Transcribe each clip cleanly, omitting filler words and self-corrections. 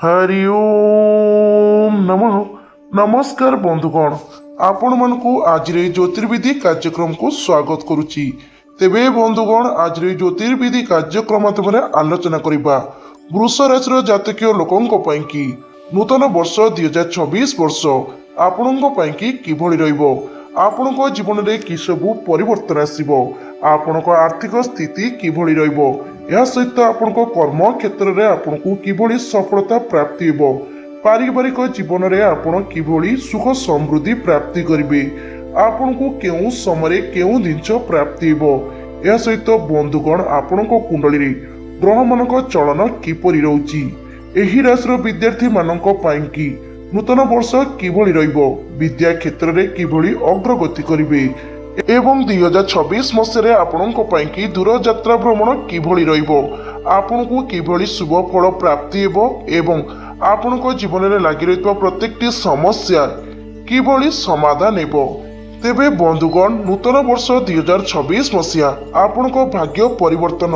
हरि ओम नमः। नमस्कार बंधुगण, आपण मानकु आज ज्योतिर्विधि कार्यक्रम को स्वागत करुच्ची। तेबे बंधुगण, आज ज्योतिर्विधि कार्यक्रम माध्यम आलोचना करिबा वृष राशि जातकीय लोकंक पई की नूतन वर्ष 2026 वर्ष आपणक पई की किभଳି रहिबो, आपणक जीवन में कि सबु परिवर्तन आसीबो, आपणक आर्थिक स्थिति किभଳି रहिबो, या सहित आपणक कर्म क्षेत्र में आपको किभଳି सफलता प्राप्ति हेबो, पारिवारिक जीवन में आपण किभଳି सुख समृद्धि प्राप्ति करिवे, आपको केउं समय केउं जिनिष प्राप्ति हेबो, या सहित बंधुगण आपणक कुंडली ग्रह मानक चलन किपरि रहउची, एही राशिर विद्यार्थी मानक पई की नूतन वर्ष किभଳି रहिबो, विद्या क्षेत्र में किभଳି अग्रगति करिवे एवं 2026 मसीह आपणक पई की दूर यात्रा भ्रमण किभଳି रहिबो, आपनको किभଳି शुभ फल प्राप्ति हेबो एवं आपणक जीवन में लागि रहितबा प्रत्येकटी समस्या किभଳି समाधान हेबो। तेबे बंधुगण, नूतन वर्ष 2026 मसीहा आपणक भाग्य परिवर्तन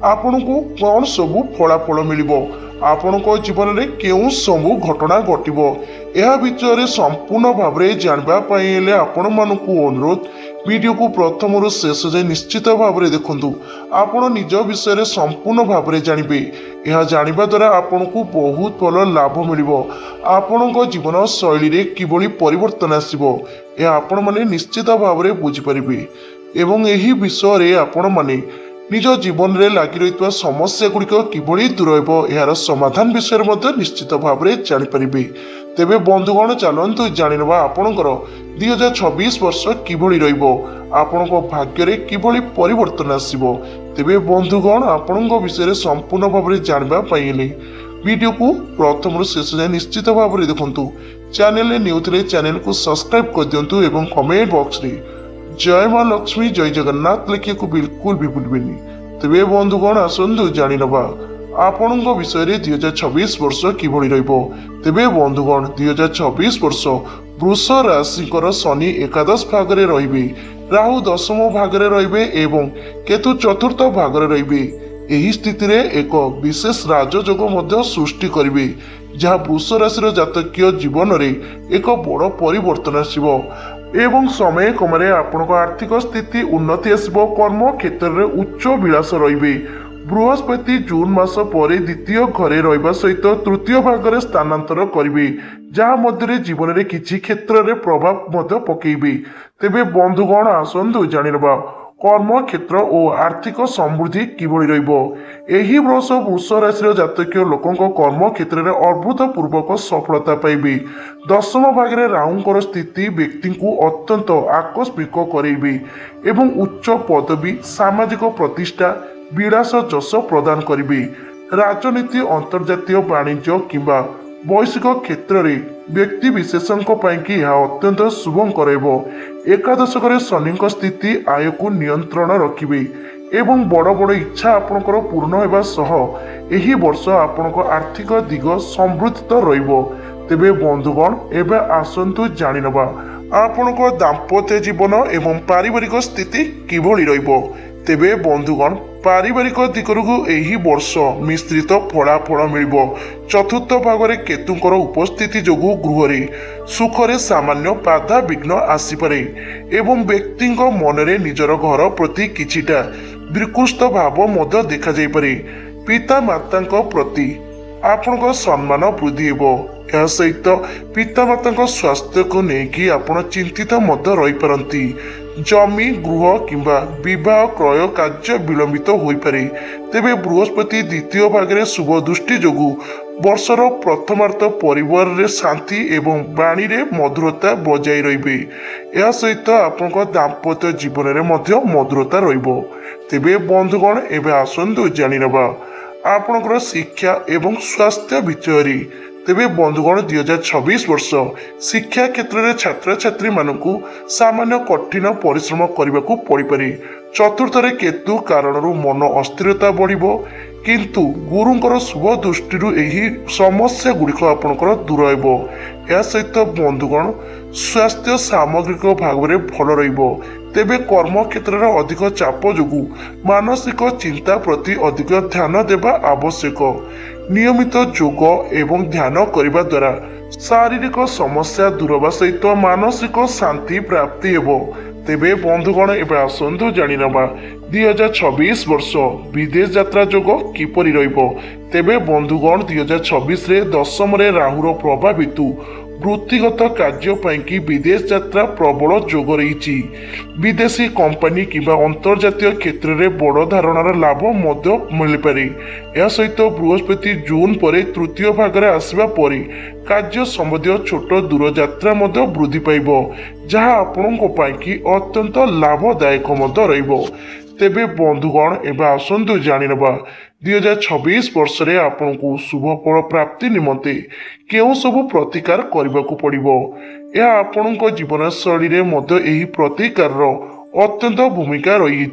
आपनको कौन सबु फलाफल मिलिबो, आपणक जीवन में केउं सबु घटना घटिबो, यह विषय संपूर्ण भाव में जानबा पई हेले आपण मानकु अनुरोध वीडियो को प्रथम शेष जाए निश्चित भाव में देखु, आपण निज विषय संपूर्ण भाव में जानवे, यह जानिबा द्वारा आपण को बहुत भल लाभ मिलिबो, आपणक जीवन शैली रे किभଳି परिवर्तन आसीबो यह आपण माने निश्चित भाव में बुझी परिबे एवं एही विषय रे आपण माने निज जीवन में लागि रहितबा समस्या गुड़िक किभଳି दूर हेबो यार समाधान विषय में निश्चित भाव में जानिपारे। तेबे बंधुगण, चलतु जानिनबा आपणकर 2026 वर्ष किभଳି रहिबो, आपणक भाग्य रे किभଳି परिवर्तन आसीबो। तेबे बंधुगण, आपणक विषय संपूर्ण भाव में जानबा पई वीडियो को प्रथम शेष जाए निश्चित भाव में देखु, चैनल ने न्यू थे चैनल को सब्सक्राइब कर दिंतु एवं कमेंट बॉक्स रे जय मां लक्ष्मी जय जगन्नाथ लिखिए को बिल्कुल भी भूलबेनी। तेबे बंधुगण, आसंतु जानिनबा आपणक विषय 2026 वर्ष किभଳି रहिबो। तेबे बंधुगण, 2026 वर्ष वृष राशिकर शनि एकादश भाग में रहिबे, राहु दशम भाग में रहिबे एवं केतु चतुर्थ भाग में रहिबे। एही स्थिति रे एक विशेष राजयोग मध्य सृष्टि करिवे, जहाँ वृष राशि जातकीय जीवन रे एक बड़ परिवर्तन आसिबो एवं समय क्रमे आपणक आर्थिक स्थिति उन्नति आसिबो, कर्म क्षेत्र में उच्च विलास रहिबे। बृहस्पति जून मास पर द्वितीय घरे रहिबा सहित तृतीय भाग में स्थानांतर करिवे, जहाँ मध्य जीवन में किछि क्षेत्र में प्रभाव मध्य पकेइबे। तेबे बंधुगण, आसंतु जानिनबा कर्म क्षेत्र और आर्थिक समृद्धि किभଳି रहिबो। एही वर्ष वृष राशि जातकीय लोकंक कर्म क्षेत्र में अभूतपूर्वक सफलता पाइबे। दशम भाग में राहुंकर स्थिति व्यक्ति को अत्यंत आकस्मिक करेबे एवं उच्च पदवी, सामाजिक प्रतिष्ठा, विलास जश प्रदान करिबे। राजनीति, अंतर्जातीय वाणिज्य किंबा वैश्विक क्षेत्र में व्यक्ति विशेषों कि अत्यंत शुभंकर हेबो। एकादशक शनि स्थिति आय को नियंत्रण रखिबे एवं बड़ बड़ इच्छा आपणकर पूर्ण होगा सह एही वर्ष आपणक आर्थिक दिग समृद्ध रहिबो। तेबे बंधुगण, एबे आसंतु जानिनबा आपणक दाम्पत्य जीवन एवं पारिवारिक स्थिति किभଳି रहिबो। तेबे बंधुगण, पारिवारिक दिगरु एही वर्ष मिश्रित फलाफल मिलिबो। चतुर्थ भाग में केतुंकर उपस्थिति जोगु गृह रे सुखरे सामान्य बाधा विघ्न आसीपारे एवं व्यक्ति मन में निजर घर प्रति किछिटा विकृष्ट भाव मध्य देखा जाय पारे। पिता माता प्रति आपणक सम्मान वृद्धि हेबो, यह सहित पिता माता स्वास्थ्य को लेकिन आपण चिंतित मध्य रही पारंती। जमी, गृह किंबा विवाह क्रय कार्य विलंबित हो पारे। तेबे बृहस्पति द्वितीय भाग में शुभ दृष्टि जोगु वर्षर प्रथमार्थ परिवार रे शांति एवं वाणी रे मधुरता बजाय रहिबे। यह सहित आपनक दाम्पत्य जीवन में मध्य मधुरता रहिबो। तेबे बंधुगण, एबे आसंतु जानिनबा आपनकर शिक्षा एवं स्वास्थ्य विषय। तेबे बंधुगण, 2026 वर्ष शिक्षा क्षेत्र में छात्र छात्री मानकु सामान्य कठिन परिश्रम करने को पड़पे। चतुर्थ केतु कारण मन अस्थिरता बढ़िबो, किंतु गुरुंकर शुभ दृष्टि यही समस्या गुड़िक आपणकर दूर हेबो। या सहित बंधुगण, स्वास्थ्य सामग्रिक भाग में भल रहिबो। तेबे कर्म क्षेत्र में अधिक चाप जोगु मानसिक चिंता प्रति अधिक ध्यान देवा आवश्यक। नियमित जोग एवं ध्यान करने द्वारा शारीरिक समस्या दूर होगा सहित मानसिक शांति प्राप्ति हेबो। तेबे बंधुगण एवं आसंतु जानी नवा 2026 वर्ष विदेश यात्रा जोग किपरि रहिबो। तेबे बंधुगण 2026 रे दशम रे राहुर प्रभावित वृत्तिगत कार्य पाइंकी विदेश यात्रा प्रबल जोग रही। विदेशी कंपनी किंवा अंतर्जातीय क्षेत्र में बड़ धारणार लाभ मिल पारे। या सहित बृहस्पति जून पर तृतीय भाग में आसवा पर कार्य संबंधी छोट दूर यात्रा वृद्धि पाइब, जहाँ आपणों पाइंकी अत्यंत लाभदायक रहिबो। तेबे बंधुगण एवं आसंतु जानी नवा 2026 वर्ष रे आपन को शुभ फल प्राप्ति निमंते केउ सब प्रतिकार करने को पड़िबो। यह आपन को जीवन शैली रे मध्य एही प्रतिकार रो अत्यंत भूमिका रही।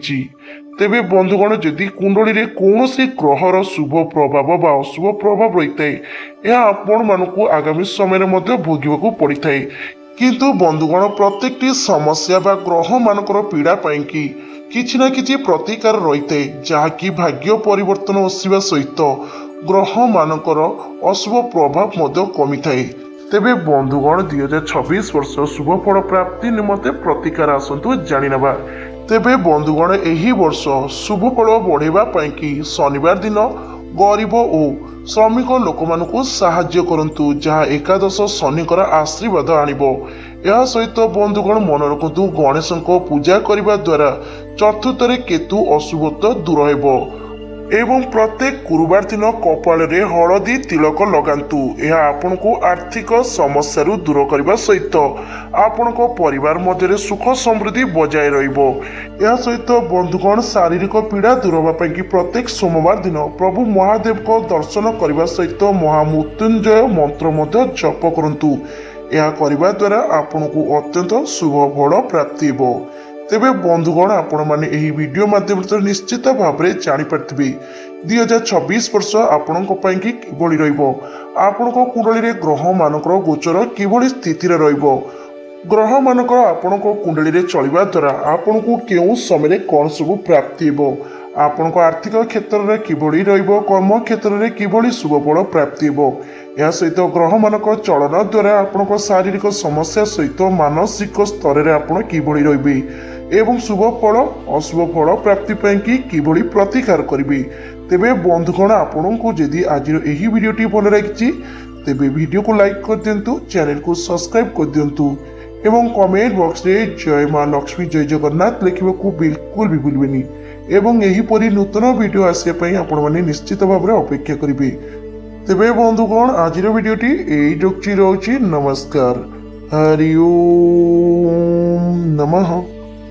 तेबे बंधुगण जदि कुंडली रे कौनसी ग्रहर शुभ प्रभाव बा अशुभ प्रभाव रही है, यह आपण मानकु आगामी समय मध्य भोगिबा पड़ी थाए। किंतु बंधुगण प्रत्येक समस्या बा ग्रह मानकर पीड़ा पाइंकी किछि ना किछि प्रतिकार रही है, जहाँकि भाग्य परिवर्तन आसवा सहित ग्रह मानकर अशुभ प्रभाव मध्य कमी थाए। तेबे बंधुगण 2026 वर्ष शुभ फल प्राप्ति निमंते प्रतिकार आसंतु जानी नवा। तेबे बंधुगण एही वर्ष शुभ फल बढ़ेबा पाइंकी शनिवार दिन गरीब और श्रमिक लोक मानकु साहाय्य करंतु, जहाँ एकादश शनिकर आशीर्वाद आनिबो। यह सहित बंधुगण मन रखु गणेश पूजा करने द्वारा चतुर्थ केतु अशुभत्व दूर हेबो। एवं प्रत्येक गुरुवार दिन कपाल रे हलदी तिलक लगांतु। यह आपण को आर्थिक समस्या दूर करने सहित आपण परिवार मध्य सुख समृद्धि बजाय रहिबो। यह सहित बंधुगण शारीरिक पीड़ा दूर होगा कि प्रत्येक सोमवार दिन प्रभु महादेव को दर्शन करने सहित महामृत्युंजय मंत्र जप करंतु। यह करने द्वारा आपण को अत्यंत शुभ फल प्राप्ति हेबो। तेबे बंधुगण आपण माने एही वीडियो माध्यम निश्चित भाव में जानीपारे 2026 वर्ष आपण किभली रहिबो। आपण कुंडली रे ग्रह मानकर गोचर किभली स्थिति रे रहिबो। ग्रह मानकर आपण कुंडली रे चलिबा द्वारा आपण को केउ समय कौन सब प्राप्ति हेबो। आपण आर्थिक क्षेत्र में किभली रहिबो, कर्म क्षेत्र में किभली शुभ फल प्राप्ति हेबो। या सहित ग्रह मानक चलन द्वारा आपण शारीरिक समस्या सहित मानसिक स्तर में आपण किभली रहिबे एवं शुभ फल अशुभ फल प्राप्ति पाइंकी किभली प्रतिकार करिवे। तेबे बंधुगण आपण को जदि आज एही वीडियोटी भल लगी तेबे वीडियो को लाइक कर दिंतु, चैनल को सब्सक्राइब कर दिंतु एवं कमेंट बॉक्स रे जय मां लक्ष्मी जय जगन्नाथ लिखा बिल्कुल भी भूलबेनी। एवं एहीपरि नूतन वीडियो आसिया पई आपण माने निश्चित भाव में अपेक्षा करिवे। तेबे बंधुगण आज वीडियोटी एई जोगची रहउची। नमस्कार। हरि ओम नमः।